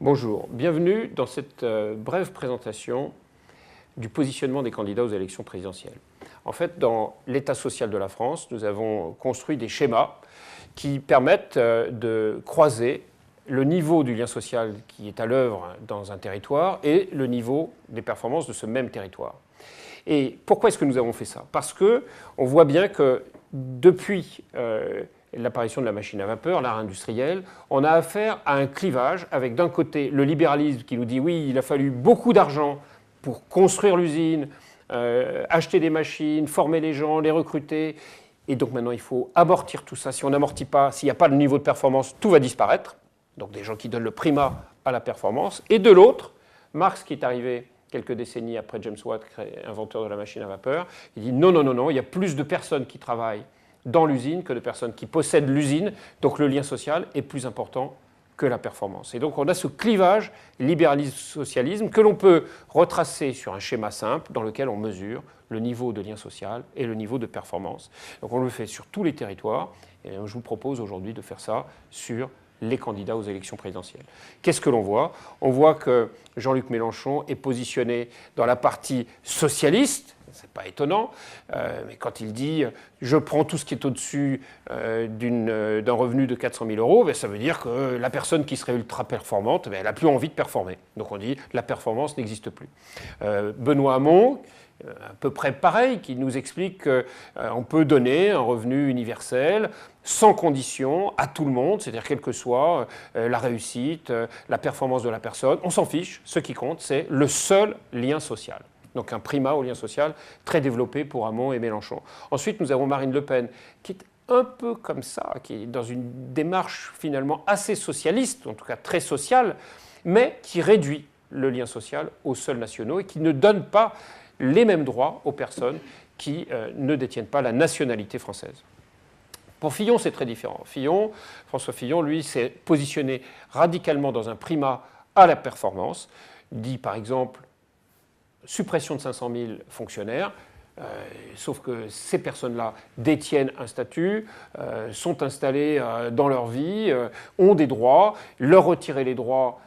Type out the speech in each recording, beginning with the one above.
Bonjour, bienvenue dans cette brève présentation du positionnement des candidats aux élections présidentielles. En fait, dans l'État social de la France, nous avons construit des schémas qui permettent de croiser le niveau du lien social qui est à l'œuvre dans un territoire et le niveau des performances de ce même territoire. Et pourquoi est-ce que nous avons fait ça? Parce qu'on voit bien que depuis l'apparition de la machine à vapeur, l'art industriel, on a affaire à un clivage avec d'un côté le libéralisme qui nous dit oui, il a fallu beaucoup d'argent pour construire l'usine, acheter des machines, former les gens, les recruter, et donc maintenant il faut amortir tout ça. Si on n'amortit pas, s'il n'y a pas de niveau de performance, tout va disparaître. Donc des gens qui donnent le primat à la performance. Et de l'autre, Marx qui est arrivé quelques décennies après James Watt, inventeur de la machine à vapeur, il dit non, non, non, non, il y a plus de personnes qui travaillent dans l'usine que de personnes qui possèdent l'usine, donc le lien social est plus important que la performance. Et donc on a ce clivage libéralisme-socialisme que l'on peut retracer sur un schéma simple dans lequel on mesure le niveau de lien social et le niveau de performance. Donc on le fait sur tous les territoires et je vous propose aujourd'hui de faire ça sur les candidats aux élections présidentielles. Qu'est-ce que l'on voit? On voit que Jean-Luc Mélenchon est positionné dans la partie socialiste. C'est pas étonnant, mais quand il dit « je prends tout ce qui est au-dessus d'un revenu de 400 000 euros », ben, ça veut dire que la personne qui serait ultra performante, ben, elle n'a plus envie de performer. Donc on dit « la performance n'existe plus ». Benoît Hamon, à peu près pareil, qui nous explique qu'on peut donner un revenu universel sans condition à tout le monde, c'est-à-dire quelle que soit la réussite, la performance de la personne, on s'en fiche, ce qui compte c'est le seul lien social. Donc un primat au lien social très développé pour Hamon et Mélenchon. Ensuite, nous avons Marine Le Pen, qui est un peu comme ça, qui est dans une démarche finalement assez socialiste, en tout cas très sociale, mais qui réduit le lien social aux seuls nationaux et qui ne donne pas les mêmes droits aux personnes qui ne détiennent pas la nationalité française. Pour Fillon, c'est très différent. François Fillon, lui, s'est positionné radicalement dans un primat à la performance. Il dit par exemple suppression de 500 000 fonctionnaires, sauf que ces personnes-là détiennent un statut, sont installées dans leur vie, ont des droits, leur retirer les droits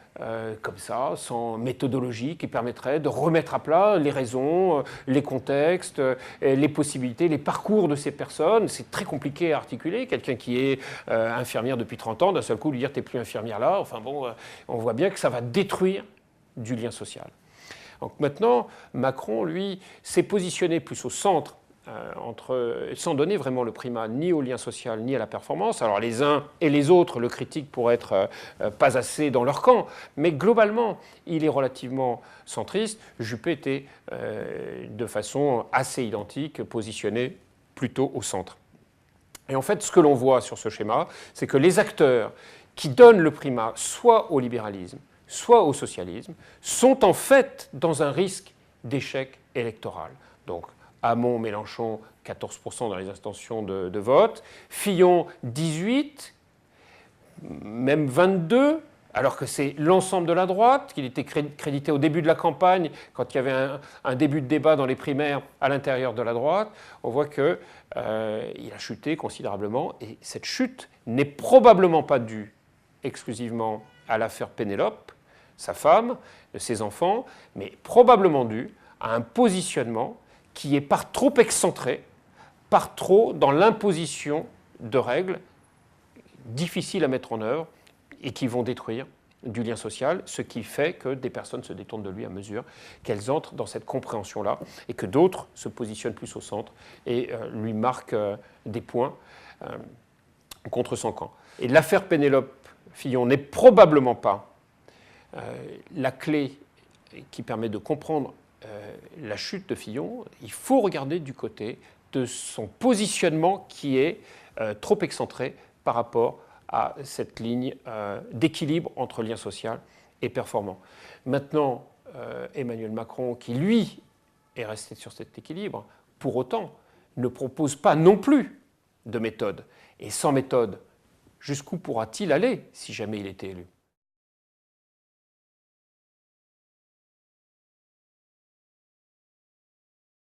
comme ça, sans méthodologie qui permettrait de remettre à plat les raisons, les contextes, les possibilités, les parcours de ces personnes. C'est très compliqué à articuler. Quelqu'un qui est infirmière depuis 30 ans, d'un seul coup lui dire « t'es plus infirmière là », enfin bon, on voit bien que ça va détruire du lien social. Donc maintenant, Macron, lui, s'est positionné plus au centre, sans donner vraiment le primat ni au lien social ni à la performance. Alors les uns et les autres le critiquent pour être pas assez dans leur camp, mais globalement, il est relativement centriste. Juppé était de façon assez identique, positionné plutôt au centre. Et en fait, ce que l'on voit sur ce schéma, c'est que les acteurs qui donnent le primat soit au libéralisme, soit au socialisme, sont en fait dans un risque d'échec électoral. Donc Hamon, Mélenchon, 14% dans les intentions de vote, Fillon, 18%, même 22%, alors que c'est l'ensemble de la droite, qu'il était crédité au début de la campagne, quand il y avait un début de débat dans les primaires à l'intérieur de la droite, on voit qu'il a chuté considérablement, et cette chute n'est probablement pas due exclusivement à l'affaire Pénélope, sa femme, ses enfants, mais probablement dû à un positionnement qui est par trop excentré, par trop dans l'imposition de règles difficiles à mettre en œuvre et qui vont détruire du lien social, ce qui fait que des personnes se détournent de lui à mesure qu'elles entrent dans cette compréhension-là et que d'autres se positionnent plus au centre et lui marquent des points contre son camp. Et l'affaire Pénélope Fillon n'est probablement pas la clé qui permet de comprendre la chute de Fillon. Il faut regarder du côté de son positionnement qui est trop excentré par rapport à cette ligne d'équilibre entre lien social et performant. Maintenant, Emmanuel Macron, qui lui est resté sur cet équilibre, pour autant, ne propose pas non plus de méthode. Et sans méthode, jusqu'où pourra-t-il aller si jamais il était élu ?